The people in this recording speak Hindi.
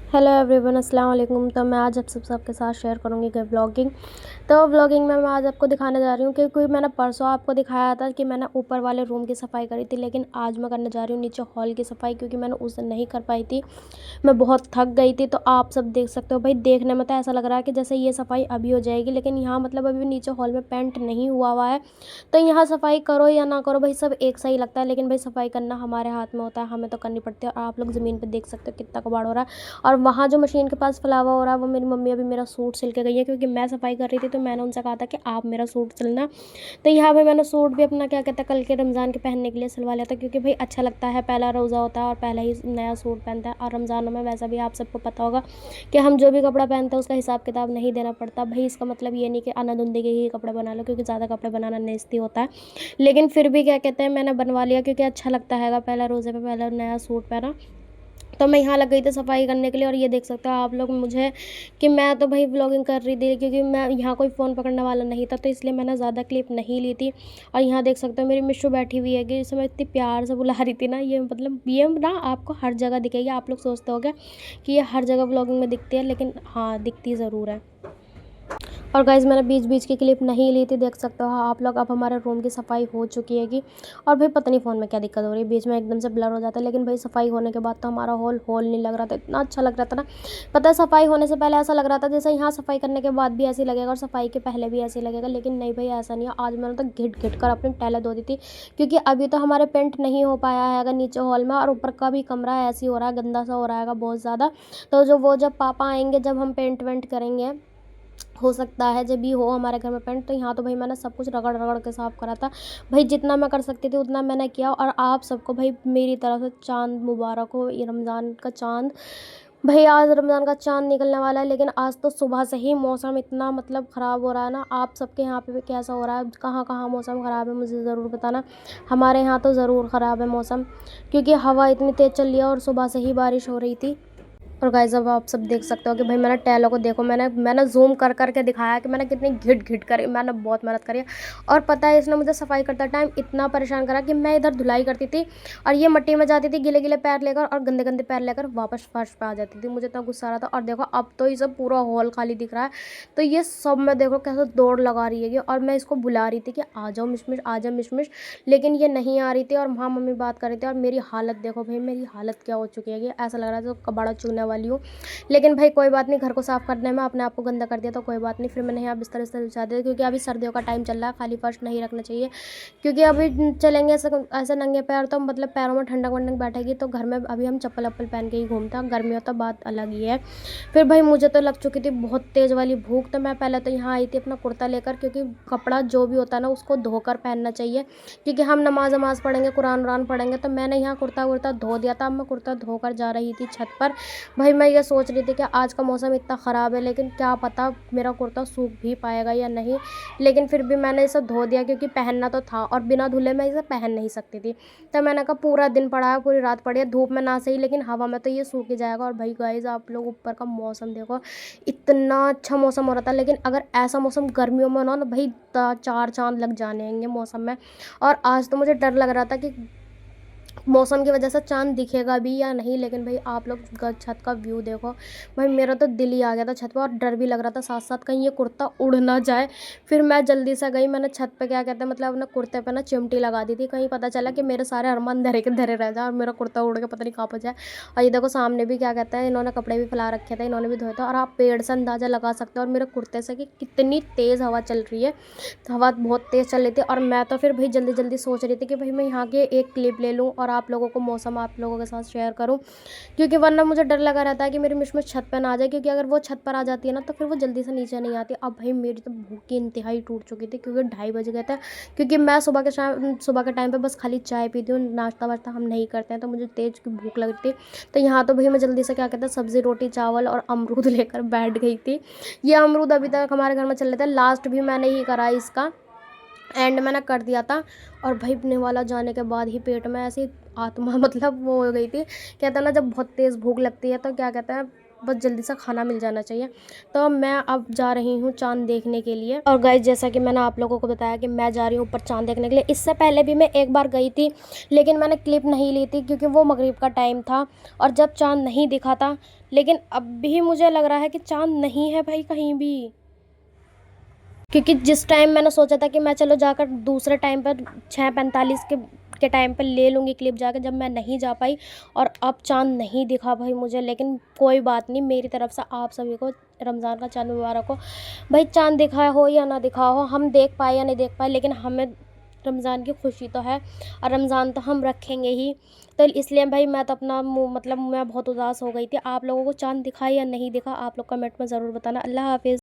हेलो एवरीवन, अस्सलाम वालेकुम। तो मैं आज आप सबके साथ शेयर करूंगी कि व्लॉगिंग। तो व्लॉगिंग में मैं आज आपको दिखाने जा रही हूँ कि कोई मैंने परसों आपको दिखाया था कि मैंने ऊपर वाले रूम की सफाई करी थी, लेकिन आज मैं करने जा रही हूँ नीचे हॉल की सफाई, क्योंकि मैंने उस दिन नहीं कर पाई थी। मैं बहुत थक गई थी। तो आप सब देख सकते हो भाई, देखने में तो ऐसा लग रहा है कि जैसे ये सफाई अभी हो जाएगी, लेकिन यहाँ मतलब अभी नीचे हॉल में पेंट नहीं हुआ है। तो यहाँ सफाई करो या ना करो भाई, सब एक सा ही लगता है, लेकिन भाई सफाई करना हमारे हाथ में होता है, हमें तो करनी पड़ती है। और आप लोग ज़मीन पर देख सकते हो कितना कबाड़ हो रहा है। और वहाँ जो मशीन के पास फैलावा हो रहा है, वो मेरी मम्मी अभी मेरा सूट सिल के गई है, क्योंकि मैं सफाई कर रही थी। तो मैंने उनसे कहा था कि आप मेरा सूट सिलना। तो यहाँ पे मैंने सूट भी अपना क्या कहता है कल के रमज़ान के पहनने के लिए सिलवा लिया था, क्योंकि भाई अच्छा लगता है, पहला रोज़ा होता है और पहला ही नया सूट पहनता है। और रमज़ानों में वैसा भी आप सबको पता होगा कि हम जो भी कपड़ा पहनते हैं उसका हिसाब किताब नहीं देना पड़ता भाई। इसका मतलब ये नहीं कि अनाधुंधी के ही कपड़े बना लो, क्योंकि ज़्यादा कपड़े बनाना नेस्ती होता है। लेकिन फिर भी क्या कहते हैं, मैंने बनवा लिया क्योंकि अच्छा लगता है, पहला रोज़े पे पहला नया सूट पहना। तो मैं यहाँ लग गई थी सफाई करने के लिए। और ये देख सकते हो आप लोग मुझे कि मैं तो भाई व्लॉगिंग कर रही थी, क्योंकि मैं यहाँ कोई फ़ोन पकड़ने वाला नहीं था, तो इसलिए मैंने ज़्यादा क्लिप नहीं ली थी। और यहाँ देख सकते हो मेरी मिशू बैठी हुई है, कि इसे मैं इतनी प्यार से बुला रही थी ना, ये मतलब ये ना आपको हर जगह दिखेगी। आप लोग सोचते हो क्या कि ये हर जगह व्लॉगिंग में दिखती है, लेकिन हाँ, दिखती ज़रूर है। और गाइज़ मैंने बीच बीच की क्लिप नहीं ली थी, देख सकते हो आप लोग। अब हमारे रूम की सफाई हो चुकी है और भाई पता नहीं फ़ोन में क्या दिक्कत हो रही है, बीच में एकदम से ब्लर हो जाता है। लेकिन भाई सफाई होने के बाद तो हमारा हॉल हॉल नहीं लग रहा था, इतना अच्छा लग रहा था ना। पता है, सफाई होने से पहले ऐसा लग रहा था जैसे यहाँ सफाई करने के बाद भी ऐसे ही लगेगा और सफाई के पहले भी ऐसे ही लगेगा, लेकिन नहीं भाई, ऐसा नहीं है। आज मैंने तो घिट घिट कर अपनी टाइलें धो दी थी, क्योंकि अभी तो हमारे पेंट नहीं हो पाया है नीचे हॉल में, और ऊपर का भी कमरा ऐसे ही हो रहा है, गंदा सा हो रहा है बहुत ज़्यादा। तो जब पापा आएंगे, जब हम पेंट वेंट करेंगे, हो सकता है जब भी हो हमारे घर में पेंट। तो यहाँ तो भाई मैंने सब कुछ रगड़ रगड़ के साफ़ करा था भाई, जितना मैं कर सकती थी उतना मैंने किया। और आप सबको भाई मेरी तरफ से चांद मुबारक हो, ये रमज़ान का चांद। भाई आज रमज़ान का चांद निकलने वाला है, लेकिन आज तो सुबह से ही मौसम इतना मतलब ख़राब हो रहा है ना। आप सबके यहाँ पे भी कैसा हो रहा है, कहाँ कहाँ मौसम ख़राब है, मुझे ज़रूर बताना। हमारे यहाँ तो ज़रूर ख़राब है मौसम, क्योंकि हवा इतनी तेज़ चल रही है और सुबह से ही बारिश हो रही थी। और गाइस अब आप सब देख सकते हो कि भाई मैंने टैलों को देखो, मैंने जूम कर कर के दिखाया कि मैंने कितनी घिट घिट करी, मैंने बहुत मेहनत करी है। और पता है, इसने मुझे सफाई करते टाइम इतना परेशान करा कि मैं इधर धुलाई करती थी और ये मट्टी में जाती थी गिले गिले पैर लेकर, और गंदे गंदे पैर लेकर वापस फर्श पे आ जाती थी। मुझे इतना गुस्सा आ रहा था। और देखो अब तो ये सब पूरा हॉल खाली दिख रहा है। तो ये सब में देखो कैसे दौड़ लगा रही है ये, और मैं इसको बुला रही थी कि आ जाओ मिशमिश, आ जाओ मिशमिश, लेकिन ये नहीं आ रही थी। और वहाँ मम्मी बात कर रही थी, और मेरी हालत देखो भाई, मेरी हालत क्या हो चुकी है, ये ऐसा लग रहा है जैसे कबाड़ा चुगने वाली हूँ। लेकिन भाई कोई बात नहीं, घर को साफ़ करने में अपने आप को गंदा कर दिया तो कोई बात नहीं। फिर मैंने यहाँ बिस्तर बिछा दिया, क्योंकि अभी सर्दियों का टाइम चल रहा है, खाली फर्श नहीं रखना चाहिए, क्योंकि अभी चलेंगे ऐसे ऐसे नंगे पैर तो मतलब पैरों में ठंडक वंडक बैठेगी। तो घर में अभी हम चप्पल वप्पल पहन के ही घूमते हैं, गर्मी हो तो बात अलग ही है। फिर भाई मुझे तो लग चुकी थी बहुत तेज़ वाली भूख। तो मैं पहले तो यहाँ आई थी अपना कुर्ता लेकर, क्योंकि कपड़ा जो भी होता है ना उसको धोकर पहनना चाहिए, क्योंकि हम नमाज वमाज पढ़ेंगे, कुरान वरान पढ़ेंगे। तो मैंने यहाँ कुर्ता वुर्ता धो दिया था। अब मैं कुर्ता धोकर जा रही थी छत पर। भाई मैं ये सोच रही थी कि आज का मौसम इतना ख़राब है, लेकिन क्या पता मेरा कुर्ता सूख भी पाएगा या नहीं। लेकिन फिर भी मैंने इसे धो दिया, क्योंकि पहनना तो था और बिना धुले मैं इसे पहन नहीं सकती थी। तो मैंने कहा पूरा दिन पड़ा है, पूरी रात पड़ी है, धूप में ना सही लेकिन हवा में तो ये सूख ही जाएगा। और भाई गाइस आप लोग ऊपर का मौसम देखो, इतना अच्छा मौसम हो रहा था। लेकिन अगर ऐसा मौसम गर्मियों में हो ना भाई, चार चांद लग जाने हैं मौसम में। और आज तो मुझे डर लग रहा था कि मौसम की वजह से चाँद दिखेगा भी या नहीं। लेकिन भाई आप लोग छत का व्यू देखो, भाई मेरा तो दिल ही आ गया था छत पे, और डर भी लग रहा था साथ साथ कहीं ये कुर्ता उड़ ना जाए। फिर मैं जल्दी से गई, मैंने छत पे क्या कहते हैं मतलब अपने कुर्ते पे ना चिमटी लगा दी थी, कहीं पता चला कि मेरे सारे अरमान धरे के धरे रह जाए और मेरा कुर्ता उड़ के पता नहीं कहाँ पर जाए। और ये देखो सामने भी क्या कहते हैं, इन्होंने कपड़े भी फैला रखे थे, इन्होंने भी धोए थे। और आप पेड़ से अंदाज़ा लगा सकते हो और मेरे कुर्ते से कि कितनी तेज़ हवा चल रही है। हवा बहुत तेज़ चल रही थी। और मैं तो फिर भाई जल्दी जल्दी सोच रही थी कि भाई मैं यहाँ की एक क्लिप ले लूँ और आप लोगों को मौसम आप लोगों के साथ शेयर करूँ, क्योंकि वरना मुझे डर लगा रहता है कि मेरी मिशमिश छत पे ना आ जाए, क्योंकि अगर वो छत पर आ जाती है ना तो फिर वो जल्दी से नीचे नहीं आती। अब भाई मेरी तो भूख की इंतहाई टूट चुकी थी, क्योंकि 2:30 बज गए थे, क्योंकि मैं सुबह के टाइम पे बस खाली चाय पीती हूँ, नाश्ता वाश्ता हम नहीं करते हैं, तो मुझे तेज़ की भूख लगती। तो यहाँ तो भाई मैं जल्दी से क्या कहते हैं सब्ज़ी रोटी चावल और अमरूद लेकर बैठ गई थी। ये अमरूद अभी तक हमारे घर में चल रहे थे, लास्ट भी मैंने ही करा इसका, एंड मैंने कर दिया था। और भाई निवाला जाने के बाद ही पेट में ऐसी आत्मा मतलब वो हो गई थी। कहते हैं ना जब बहुत तेज़ भूख लगती है तो क्या कहते हैं, बस जल्दी से खाना मिल जाना चाहिए। तो मैं अब जा रही हूँ चाँद देखने के लिए। और गाइस जैसा कि मैंने आप लोगों को बताया कि मैं जा रही हूँ ऊपर चाँद देखने के लिए। इससे पहले भी मैं एक बार गई थी, लेकिन मैंने क्लिप नहीं ली थी क्योंकि वो मगरिब का टाइम था और जब चाँद नहीं दिखा था। लेकिन अब भी मुझे लग रहा है कि चाँद नहीं है भाई कहीं भी, क्योंकि जिस टाइम मैंने सोचा था कि मैं चलो जाकर दूसरे टाइम पर 6:45 के टाइम पर ले लूँगी क्लिप जाकर, जब मैं नहीं जा पाई और अब चाँद नहीं दिखा भाई मुझे। लेकिन कोई बात नहीं, मेरी तरफ से आप सभी को रमज़ान का चाँद मुबारक हो। भाई चाँद दिखा हो या ना दिखा हो, हम देख पाए या नहीं देख पाए, लेकिन हमें रमज़ान की खुशी तो है और रमज़ान तो हम रखेंगे ही। तो इसलिए भाई मैं तो अपना मतलब मैं बहुत उदास हो गई थी। आप लोगों को चाँद दिखा या नहीं दिखा, आप लोग कमेंट में ज़रूर बताना। अल्लाह हाफ़िज़।